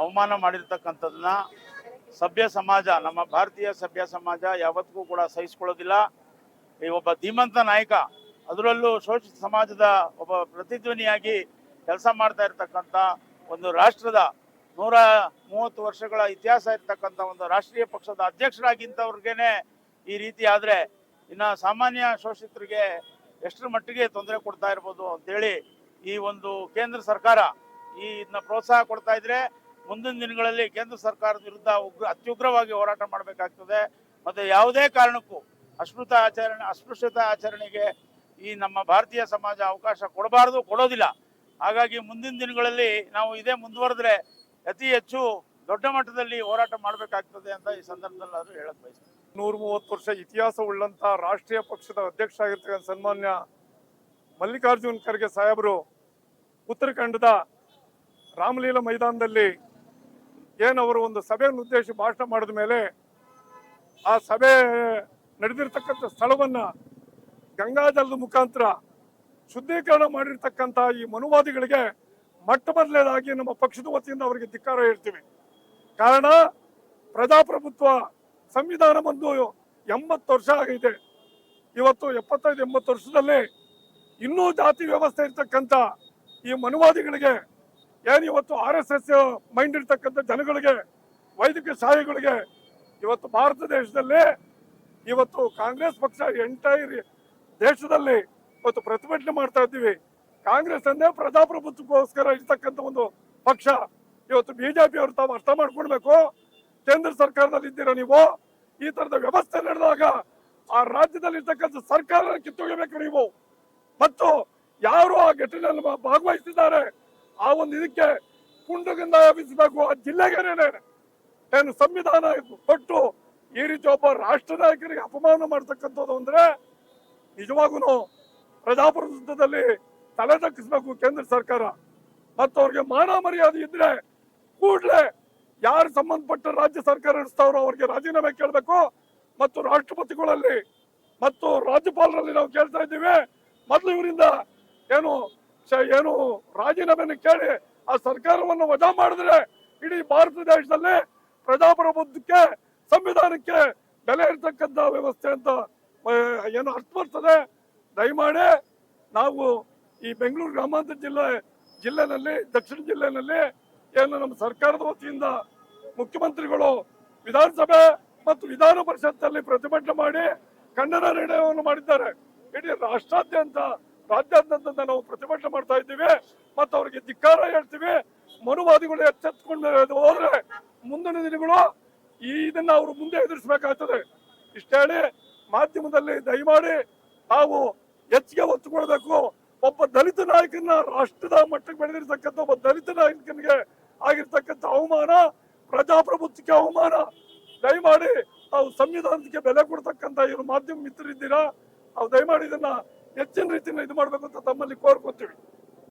ಅವಮಾನ ಮಾಡಿರ್ತಕ್ಕಂಥದನ್ನ ಸಭ್ಯ ಸಮಾಜ, ನಮ್ಮ ಭಾರತೀಯ ಸಭ್ಯ ಸಮಾಜ ಯಾವತ್ತಿಗೂ ಕೂಡ ಸಹಿಸಿಕೊಳ್ಳೋದಿಲ್ಲ. ಈ ಒಬ್ಬ ಧೀಮಂತ ನಾಯಕ, ಅದರಲ್ಲೂ ಶೋಷಿತ ಸಮಾಜದ ಒಬ್ಬ ಪ್ರತಿಧ್ವನಿಯಾಗಿ ಕೆಲಸ ಮಾಡ್ತಾ ಇರ್ತಕ್ಕಂಥ ಒಂದು ರಾಷ್ಟ್ರದ 130 ವರ್ಷಗಳ ಇತಿಹಾಸ ಇರ್ತಕ್ಕಂಥ ಒಂದು ರಾಷ್ಟ್ರೀಯ ಪಕ್ಷದ ಅಧ್ಯಕ್ಷರಾಗಿಂತವ್ರಿಗೇನೆ ಈ ರೀತಿ ಆದರೆ ಇನ್ನು ಸಾಮಾನ್ಯ ಶೋಷಿತರಿಗೆ ಎಷ್ಟರ ಮಟ್ಟಿಗೆ ತೊಂದರೆ ಕೊಡ್ತಾ ಇರ್ಬೋದು ಅಂತೇಳಿ ಈ ಒಂದು ಕೇಂದ್ರ ಸರ್ಕಾರ ಇದನ್ನ ಪ್ರೋತ್ಸಾಹ ಕೊಡ್ತಾ ಇದ್ರೆ ಮುಂದಿನ ದಿನಗಳಲ್ಲಿ ಕೇಂದ್ರ ಸರ್ಕಾರದ ವಿರುದ್ಧ ಅತ್ಯುಗ್ರವಾಗಿ ಹೋರಾಟ ಮಾಡಬೇಕಾಗ್ತದೆ. ಮತ್ತು ಯಾವುದೇ ಕಾರಣಕ್ಕೂ ಅಸ್ಪೃಶ್ಯತಾ ಆಚರಣೆಗೆ ಈ ನಮ್ಮ ಭಾರತೀಯ ಸಮಾಜ ಅವಕಾಶ ಕೊಡಬಾರ್ದು, ಕೊಡೋದಿಲ್ಲ. ಹಾಗಾಗಿ ಮುಂದಿನ ದಿನಗಳಲ್ಲಿ ನಾವು ಇದೇ ಮುಂದುವರೆದ್ರೆ ಅತಿ ಹೆಚ್ಚು ದೊಡ್ಡ ಮಟ್ಟದಲ್ಲಿ ಹೋರಾಟ ಮಾಡಬೇಕಾಗ್ತದೆ ಅಂತ ಈ ಸಂದರ್ಭದಲ್ಲಿ ಅದು ಹೇಳಕ್ ಬಯಸ್ತೀನಿ. 130 ವರ್ಷ ಇತಿಹಾಸ ಉಳ್ಳಂತ ರಾಷ್ಟ್ರೀಯ ಪಕ್ಷದ ಅಧ್ಯಕ್ಷ ಆಗಿರ್ತಕ್ಕಂಥ ಸನ್ಮಾನ್ಯ ಮಲ್ಲಿಕಾರ್ಜುನ್ ಖರ್ಗೆ ಸಾಹೇಬರು ಉತ್ತರಾಖಂಡದ ರಾಮಲೀಲಾ ಮೈದಾನದಲ್ಲಿ ಏನವರು ಒಂದು ಸಭೆಯನ್ನು ಉದ್ದೇಶಿಸಿ ಭಾಷಣ ಮಾಡಿದ ಮೇಲೆ ಆ ಸಭೆ ನಡೆದಿರ್ತಕ್ಕಂಥ ಸ್ಥಳವನ್ನ ಗಂಗಾಜಲದ ಮುಖಾಂತರ ಶುದ್ಧೀಕರಣ ಮಾಡಿರ್ತಕ್ಕಂಥ ಈ ಮನುವಾದಿಗಳಿಗೆ ಮೊಟ್ಟ ಮೊದಲನೇದಾಗಿ ನಮ್ಮ ಪಕ್ಷದ ವತಿಯಿಂದ ಅವರಿಗೆ ಧಿಕ್ಕಾರ ಹೇಳ್ತೀವಿ. ಕಾರಣ ಪ್ರಜಾಪ್ರಭುತ್ವ ಸಂವಿಧಾನ ಬಂದು 80 ವರ್ಷ ಆಗಿದೆ. ಇವತ್ತು 75-80 ವರ್ಷದಲ್ಲಿ ಇನ್ನೂ ಜಾತಿ ವ್ಯವಸ್ಥೆ ಇರ್ತಕ್ಕಂಥ ಈ ಮನುವಾದಿಗಳಿಗೆ, ಏನು ಇವತ್ತು RSS ಮೈಂಡ್ ಇರ್ತಕ್ಕಂಥ ಜನಗಳಿಗೆ, ವೈದ್ಯಕೀಯ ಶಾಹಿಗಳಿಗೆ ಇವತ್ತು ಭಾರತ ದೇಶದಲ್ಲಿ ಇವತ್ತು ಕಾಂಗ್ರೆಸ್ ಪಕ್ಷ ಎಂಟೈರ್ ದೇಶದಲ್ಲಿ ಇವತ್ತು ಪ್ರತಿಭಟನೆ ಮಾಡ್ತಾ ಇದ್ದೀವಿ. ಕಾಂಗ್ರೆಸ್ ಅಂದೇ ಪ್ರಜಾಪ್ರಭುತ್ವಕ್ಕೋಸ್ಕರ ಇರ್ತಕ್ಕಂಥ ಒಂದು ಪಕ್ಷ. ಇವತ್ತು ಬಿಜೆಪಿ ಅವರು ತಾವು ಅರ್ಥ ಮಾಡ್ಕೊಳ್ಬೇಕು. ಕೇಂದ್ರ ಸರ್ಕಾರದಲ್ಲಿ ಇದ್ದೀರಾ ನೀವು, ಈ ತರದ ವ್ಯವಸ್ಥೆ ನಡೆದಾಗ ಆ ರಾಜ್ಯದಲ್ಲಿ ಇರ್ತಕ್ಕಂಥ ಸರ್ಕಾರ ಕಿತ್ತೊಗೆಬೇಕು ನೀವು. ಮತ್ತು ಯಾರು ಆ ಘಟನೆಯಲ್ಲಿ ಭಾಗವಹಿಸಿದ್ದಾರೆ ಆ ಒಂದು ಇದಕ್ಕೆ ಪುಂಡಗಂಧ ಎಬ್ಬಿಸಬೇಕು. ಆ ಜಿಲ್ಲೆಗೇನೆ ಏನು ಸಂವಿಧಾನ ಕೊಟ್ಟು ಈ ರೀತಿ ಒಬ್ಬ ರಾಷ್ಟ್ರ ನಾಯಕರಿಗೆ ಅಪಮಾನ ಮಾಡ್ತಕ್ಕಂಥದ್ದು ಅಂದ್ರೆ ನಿಜವಾಗೂ ಪ್ರಜಾಪ್ರಭುತ್ವದಲ್ಲಿ ತಲೆ ತಗ್ಗಿಸ್ಬೇಕು ಕೇಂದ್ರ ಸರ್ಕಾರ. ಮತ್ತು ಅವ್ರಿಗೆ ಮಾನ ಮರ್ಯಾದೆ ಇದ್ರೆ ಕೂಡಲೇ ಯಾರು ಸಂಬಂಧಪಟ್ಟ ರಾಜ್ಯ ಸರ್ಕಾರ ನಡೆಸ್ತಾವ್ರೋ ಅವ್ರಿಗೆ ರಾಜೀನಾಮೆ ಕೇಳಬೇಕು. ಮತ್ತು ರಾಷ್ಟ್ರಪತಿಗಳಲ್ಲಿ ಮತ್ತು ರಾಜ್ಯಪಾಲರಲ್ಲಿ ನಾವು ಕೇಳ್ತಾ ಇದ್ದೀವಿ, ಮೊದಲು ಇವರಿಂದ ಏನು ರಾಜೀನಾಮೆಯನ್ನು ಕೇಳಿ ಆ ಸರ್ಕಾರವನ್ನು ವಜಾ ಮಾಡಿದ್ರೆ ಇಡೀ ಭಾರತ ದೇಶದಲ್ಲಿ ಪ್ರಜಾಪ್ರಭುತ್ವಕ್ಕೆ, ಸಂವಿಧಾನಕ್ಕೆ ಬೆಲೆ ಇರ್ತಕ್ಕಂಥ ವ್ಯವಸ್ಥೆ ಅಂತ ಏನು ಅರ್ಥ ಬರ್ತದೆ. ದಯಮಾಡಿ ನಾವು ಈ ಬೆಂಗಳೂರು ಗ್ರಾಮಾಂತರ ಜಿಲ್ಲೆನಲ್ಲಿ ದಕ್ಷಿಣ ಜಿಲ್ಲೆನಲ್ಲಿ ಏನು ನಮ್ಮ ಸರ್ಕಾರದ ವತಿಯಿಂದ ಮುಖ್ಯಮಂತ್ರಿಗಳು ವಿಧಾನಸಭೆ ಮತ್ತು ವಿಧಾನ ಪರಿಷತ್ತಲ್ಲಿ ಪ್ರತಿಭಟನೆ ಮಾಡಿ ಖಂಡನ ನಿರ್ಣಯವನ್ನು ಮಾಡಿದ್ದಾರೆ. ಇಡೀ ರಾಜ್ಯಾದ್ಯಂತ ನಾವು ಪ್ರತಿಭಟನೆ ಮಾಡ್ತಾ ಇದ್ದೀವಿ ಮತ್ತು ಅವರಿಗೆ ಧಿಕ್ಕಾರ ಹೇಳ್ತೀವಿ. ಮನುವಾದಿಗಳು ಎಚ್ಚೆತ್ತುಕೊಂಡು ಹೋದ್ರೆ ಮುಂದಿನ ದಿನಗಳು ಇದನ್ನ ಅವರು ಮುಂದೆ ಎದುರಿಸಬೇಕಾಗ್ತದೆ. ಇಷ್ಟ ಹೇಳಿ ಮಾಧ್ಯಮದಲ್ಲಿ ದಯಮಾಡಿ ನಾವು ಹೆಚ್ಚಿಗೆ ಒತ್ತು ಕೊಡಬೇಕು. ಒಬ್ಬ ದಲಿತ ನಾಯಕನ ರಾಷ್ಟ್ರದ ಮಟ್ಟಕ್ಕೆ ಬೆಳೆದಿರ್ತಕ್ಕಂಥ ಒಬ್ಬ ದಲಿತ ನಾಯಕನಿಗೆ ಆಗಿರ್ತಕ್ಕಂಥ ಅವಮಾನ ಪ್ರಜಾಪ್ರಭುತ್ವಕ್ಕೆ ಅವಮಾನ. ದಯಮಾಡಿ ನಾವು ಸಂವಿಧಾನಕ್ಕೆ ಬೆಲೆ ಕೊಡ್ತಕ್ಕಂಥ ಇವರು ಮಾಧ್ಯಮ ಮಿತ್ರರಿದ್ದೀರಾ, ನಾವು ದಯಮಾಡಿ ಇದನ್ನ ಹೆಚ್ಚಿನ ರೀತಿಯಿಂದ ಇದು ಮಾಡ್ಬೇಕು ಅಂತ ತಮ್ಮಲ್ಲಿ ಕೋರ್ಕೊತೀವಿ.